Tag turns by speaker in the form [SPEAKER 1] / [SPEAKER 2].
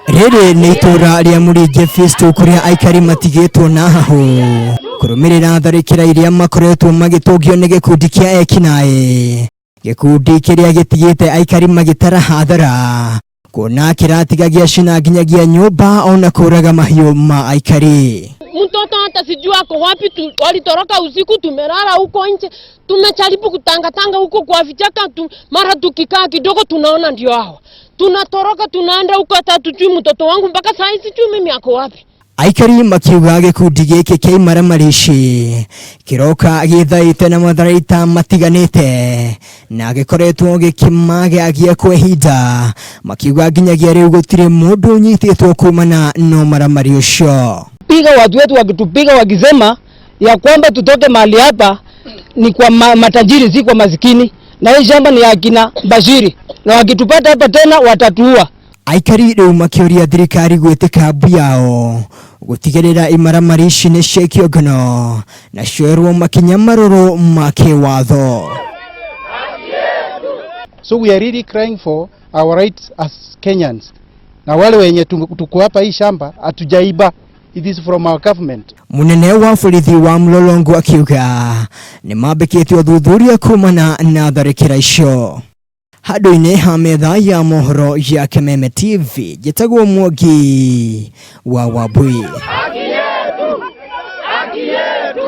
[SPEAKER 1] Rere neitora ria Mulinge Festo kuria Aikari matigetwo naho kurumirira tharikira iria makoretwo magitogio ni gikundi kia ekinai. Gikundi kiria gitigite Aikari magitara hadhara kuona kiratigagia shina nginyagia nyumba ona kuraga mahiu ma Aikari.
[SPEAKER 2] Mtoto hata sijua ako wapi, walitoroka usiku, tumelala huko nje, tumejaribu kutangatanga huko kwa vichaka mara tukikaa kidogo tunaona ndio hao. Tunatoroka tunaenda huko, hata tujui mtoto wangu mpaka saa hizi sijui mimi ako wapi.
[SPEAKER 1] Aikari makiuga gikundi giki kimaramarici kiroka githaite na matharaita matiganite na gikoretwo gikimageagia kwa ihinda, makiuga nginyagia riu gutire mundu nyititwo kumana no maramari ucio.
[SPEAKER 3] Piga watu wetu wakitupiga wakisema ya kwamba tutoke mahali hapa ni kwa matajiri si kwa masikini, na hii shamba ni ya kina Bashiri, na wakitupata hapa tena watatuua.
[SPEAKER 1] Aikari riu makioria thirikari gwitika mbu yao gutigirira imaramarici ni ciakio ngono na cioerwo makinya maruru ma kiwatho.
[SPEAKER 4] So we are really crying for our rights as Kenyans. Na wale wenye tuko hapa hii shamba hatujaiba. It is from our government.
[SPEAKER 1] Munene wa borithi wa Mlolongo akiuga ni mambikitwo thuthuria kumana na tharikira icio. Handu-ini ha metha ya mohoro ya Kameme TV, njĩtagwo Mwangi wa Wambui.